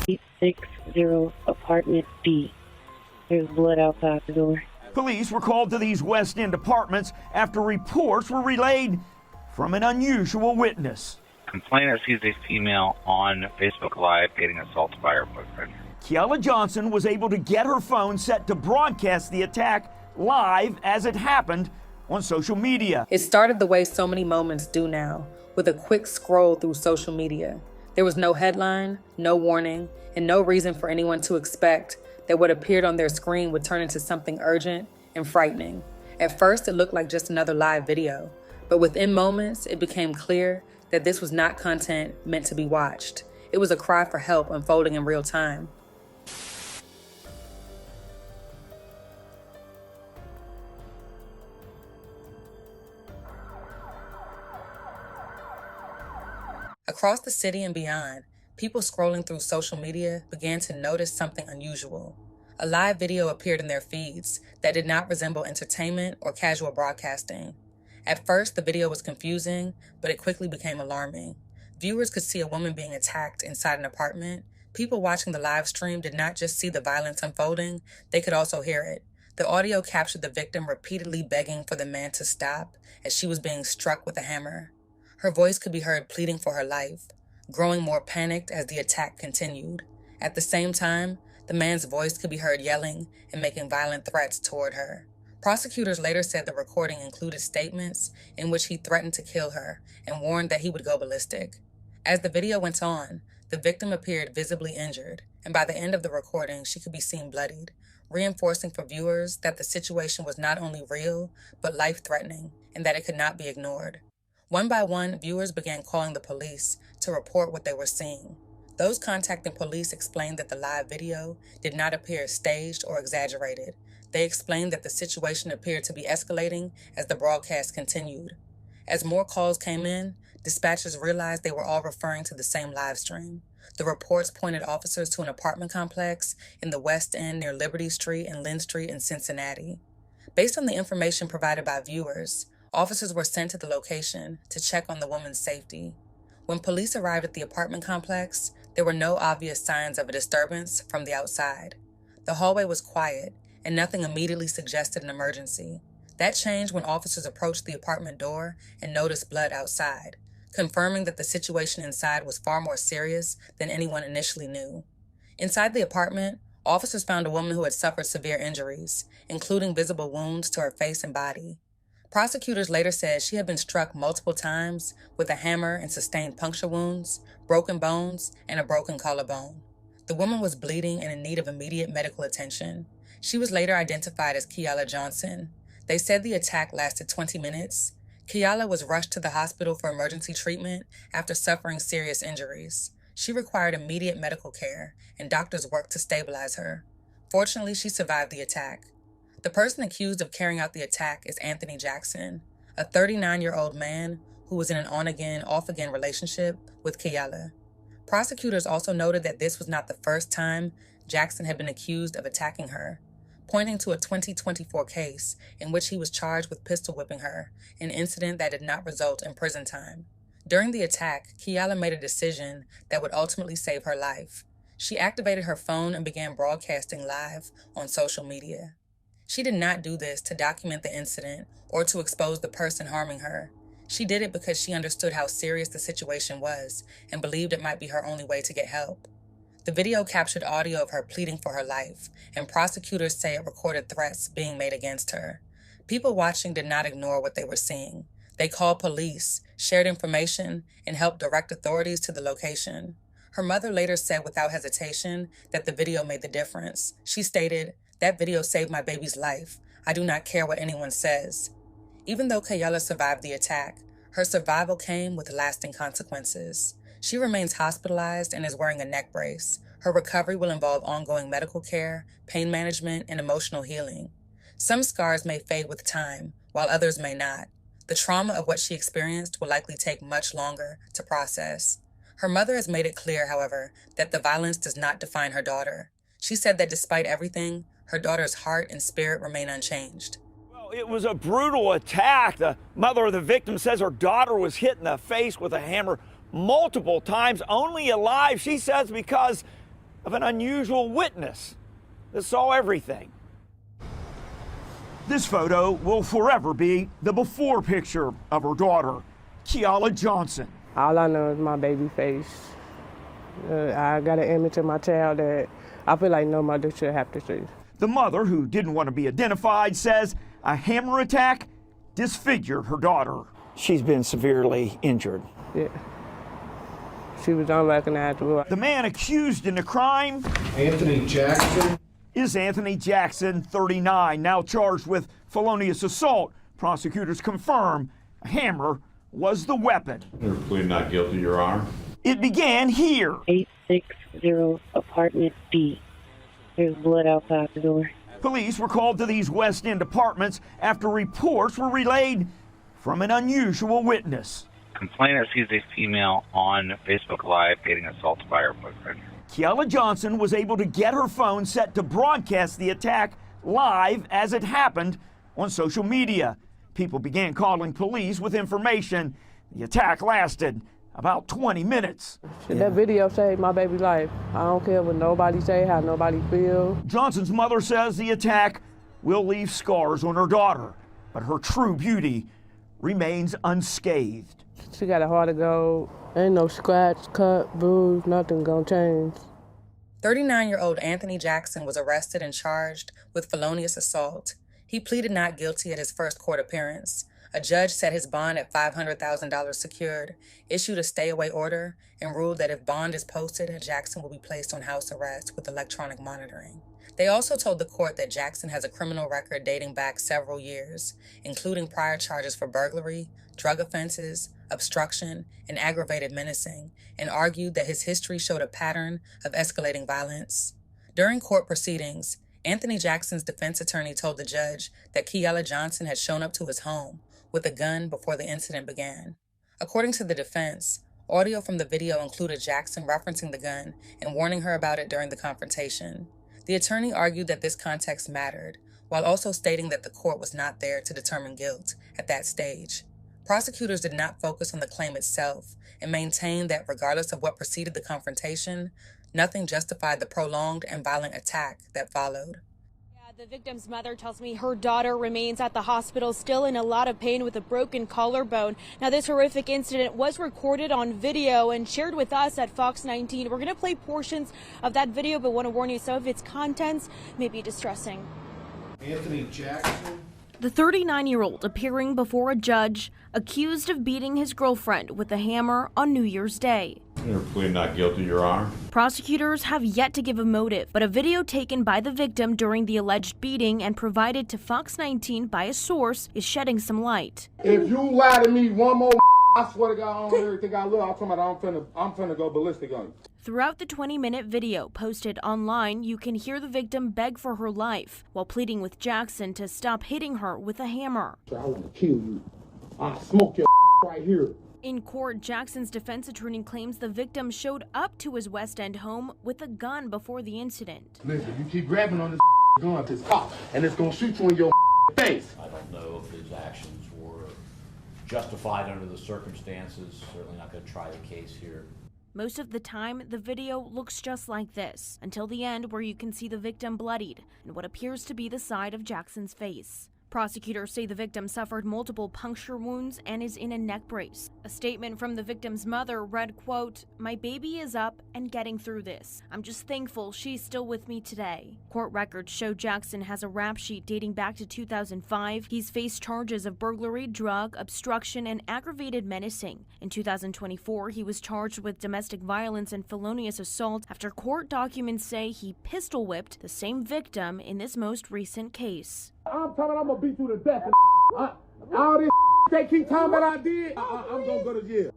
860 apartment B. There's blood outside the door. Police were called to these West End apartments after reports were relayed from an unusual witness. Complainant sees a female on Facebook Live getting assaulted by her boyfriend. Kiala Johnson was able to get her phone set to broadcast the attack live as it happened on social media. It started the way so many moments do now, with a quick scroll through social media. There was no headline, no warning, and no reason for anyone to expect that what appeared on their screen would turn into something urgent and frightening. At first, it looked like just another live video, but within moments, it became clear that this was not content meant to be watched. It was a cry for help unfolding in real time. Across the city and beyond, people scrolling through social media began to notice something unusual. A live video appeared in their feeds that did not resemble entertainment or casual broadcasting. At first, the video was confusing, but it quickly became alarming. Viewers could see a woman being attacked inside an apartment. People watching the live stream did not just see the violence unfolding, they could also hear it. The audio captured the victim repeatedly begging for the man to stop as she was being struck with a hammer. Her voice could be heard pleading for her life, growing more panicked as the attack continued. At the same time, the man's voice could be heard yelling and making violent threats toward her. Prosecutors later said the recording included statements in which he threatened to kill her and warned that he would go ballistic. As the video went on, the victim appeared visibly injured, and by the end of the recording, she could be seen bloodied, reinforcing for viewers that the situation was not only real, but life-threatening, and that it could not be ignored. One by one, viewers began calling the police to report what they were seeing. Those contacting police explained that the live video did not appear staged or exaggerated. They explained that the situation appeared to be escalating as the broadcast continued. As more calls came in, dispatchers realized they were all referring to the same live stream. The reports pointed officers to an apartment complex in the West End near Liberty Street and Lynn Street in Cincinnati. Based on the information provided by viewers, officers were sent to the location to check on the woman's safety. When police arrived at the apartment complex, there were no obvious signs of a disturbance from the outside. The hallway was quiet, and nothing immediately suggested an emergency. That changed when officers approached the apartment door and noticed blood outside, confirming that the situation inside was far more serious than anyone initially knew. Inside the apartment, officers found a woman who had suffered severe injuries, including visible wounds to her face and body. Prosecutors later said she had been struck multiple times with a hammer and sustained puncture wounds, broken bones, and a broken collarbone. The woman was bleeding and in need of immediate medical attention. She was later identified as Kiala Johnson. They said the attack lasted 20 minutes. Kiala was rushed to the hospital for emergency treatment after suffering serious injuries. She required immediate medical care, and doctors worked to stabilize her. Fortunately, she survived the attack. The person accused of carrying out the attack is Anthony Jackson, a 39-year-old man who was in an on-again, off-again relationship with Kiala. Prosecutors also noted that this was not the first time Jackson had been accused of attacking her, pointing to a 2024 case in which he was charged with pistol whipping her, an incident that did not result in prison time. During the attack, Kiala made a decision that would ultimately save her life. She activated her phone and began broadcasting live on social media. She did not do this to document the incident or to expose the person harming her. She did it because she understood how serious the situation was and believed it might be her only way to get help. The video captured audio of her pleading for her life, and prosecutors say it recorded threats being made against her. People watching did not ignore what they were seeing. They called police, shared information, and helped direct authorities to the location. Her mother later said without hesitation that the video made the difference. She stated, "That video saved my baby's life. I do not care what anyone says." Even though Kiala survived the attack, her survival came with lasting consequences. She remains hospitalized and is wearing a neck brace. Her recovery will involve ongoing medical care, pain management, and emotional healing. Some scars may fade with time, while others may not. The trauma of what she experienced will likely take much longer to process. Her mother has made it clear, however, that the violence does not define her daughter. She said that despite everything, her daughter's heart and spirit remain unchanged. Well, it was a brutal attack. The mother of the victim says her daughter was hit in the face with a hammer multiple times, only alive, she says, because of an unusual witness that saw everything. This photo will forever be the before picture of her daughter, Kiala Johnson. All I know is my baby face. I got an image of my child that I feel like no mother should have to see. The mother, who didn't want to be identified, says a hammer attack disfigured her daughter. She's been severely injured. Yeah. She was unrecognizable. The man accused in the crime, Anthony Jackson, is Anthony Jackson, 39, now charged with felonious assault. Prosecutors confirm a hammer was the weapon. You're pleading not guilty, Your Honor. It began here. 860 apartment B. There's blood outside the door. Police were called to these West End apartments after reports were relayed from an unusual witness. Complainant sees a female on Facebook Live getting assaulted by her boyfriend. Kiala Johnson was able to get her phone set to broadcast the attack live as it happened on social media. People began calling police with information. The attack lasted about 20 minutes. That video saved my baby's life. I don't care what nobody say, how nobody feel. Johnson's mother says the attack will leave scars on her daughter, but her true beauty remains unscathed. She got a heart of gold. Ain't no scratch, cut, bruise, nothing gonna change. 39-year-old Anthony Jackson was arrested and charged with felonious assault. He pleaded not guilty at his first court appearance. A judge set his bond at $500,000 secured, issued a stay-away order, and ruled that if bond is posted, Jackson will be placed on house arrest with electronic monitoring. They also told the court that Jackson has a criminal record dating back several years, including prior charges for burglary, drug offenses, obstruction, and aggravated menacing, and argued that his history showed a pattern of escalating violence. During court proceedings, Anthony Jackson's defense attorney told the judge that Kiala Johnson had shown up to his home with a gun before the incident began. According to the defense, audio from the video included Jackson referencing the gun and warning her about it during the confrontation. The attorney argued that this context mattered, while also stating that the court was not there to determine guilt at that stage. Prosecutors did not focus on the claim itself and maintained that regardless of what preceded the confrontation, nothing justified the prolonged and violent attack that followed. The victim's mother tells me her daughter remains at the hospital still in a lot of pain with a broken collarbone. Now, this horrific incident was recorded on video and shared with us at Fox 19. We're going to play portions of that video, but want to warn you some of its contents may be distressing. Anthony Jackson. The 39-year-old appearing before a judge accused of beating his girlfriend with a hammer on New Year's Day. You're pleading not guilty, Your Honor. Prosecutors have yet to give a motive, but a video taken by the victim during the alleged beating and provided to Fox 19 by a source is shedding some light. If you lie to me one more, I swear to God, I don't everything I look. I'm finna go ballistic on you. Throughout the 20-minute video posted online, you can hear the victim beg for her life while pleading with Jackson to stop hitting her with a hammer. I want to kill you. I'll smoke your right here. In court, Jackson's defense attorney claims the victim showed up to his West End home with a gun before the incident. Listen, you keep grabbing on this gun, this cop, and it's gonna shoot you in your face. I don't know if his actions were justified under the circumstances. Certainly not going to try the case here. Most of the time, the video looks just like this, until the end where you can see the victim bloodied and what appears to be the side of Jackson's face. Prosecutors say the victim suffered multiple puncture wounds and is in a neck brace. A statement from the victim's mother read, quote, "My baby is up and getting through this. I'm just thankful she's still with me today." Court records show Jackson has a rap sheet dating back to 2005. He's faced charges of burglary, drug, obstruction, and aggravated menacing. In 2024, he was charged with domestic violence and felonious assault after court documents say he pistol whipped the same victim in this most recent case. I'm telling I'm gonna beat you to death. All this they keep telling me I did, I'm gonna go to jail.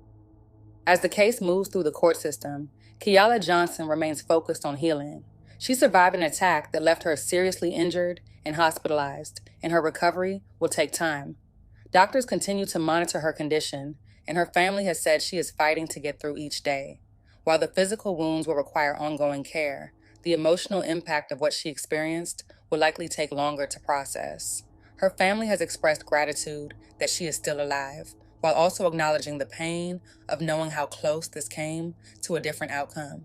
As the case moves through the court system, Kiala Johnson remains focused on healing. She survived an attack that left her seriously injured and hospitalized, and her recovery will take time. Doctors continue to monitor her condition, and her family has said she is fighting to get through each day. While the physical wounds will require ongoing care, the emotional impact of what she experienced will likely take longer to process. Her family has expressed gratitude that she is still alive, while also acknowledging the pain of knowing how close this came to a different outcome.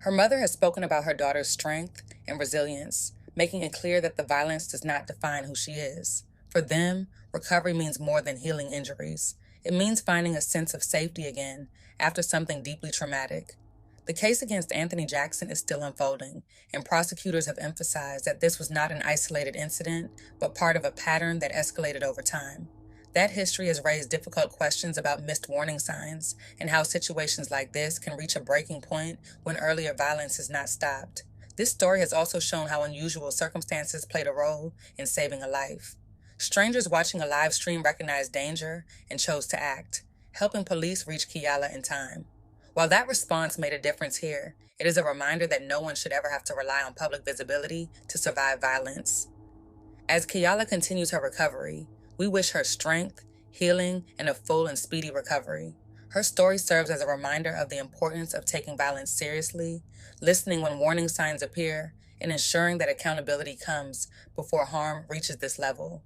Her mother has spoken about her daughter's strength and resilience, making it clear that the violence does not define who she is. For them, recovery means more than healing injuries. It means finding a sense of safety again after something deeply traumatic. The case against Anthony Jackson is still unfolding, and prosecutors have emphasized that this was not an isolated incident, but part of a pattern that escalated over time. That history has raised difficult questions about missed warning signs and how situations like this can reach a breaking point when earlier violence is not stopped. This story has also shown how unusual circumstances played a role in saving a life. Strangers watching a live stream recognized danger and chose to act, helping police reach Kiala in time. While that response made a difference here, it is a reminder that no one should ever have to rely on public visibility to survive violence. As Kiala continues her recovery, we wish her strength, healing, and a full and speedy recovery. Her story serves as a reminder of the importance of taking violence seriously, listening when warning signs appear, and ensuring that accountability comes before harm reaches this level.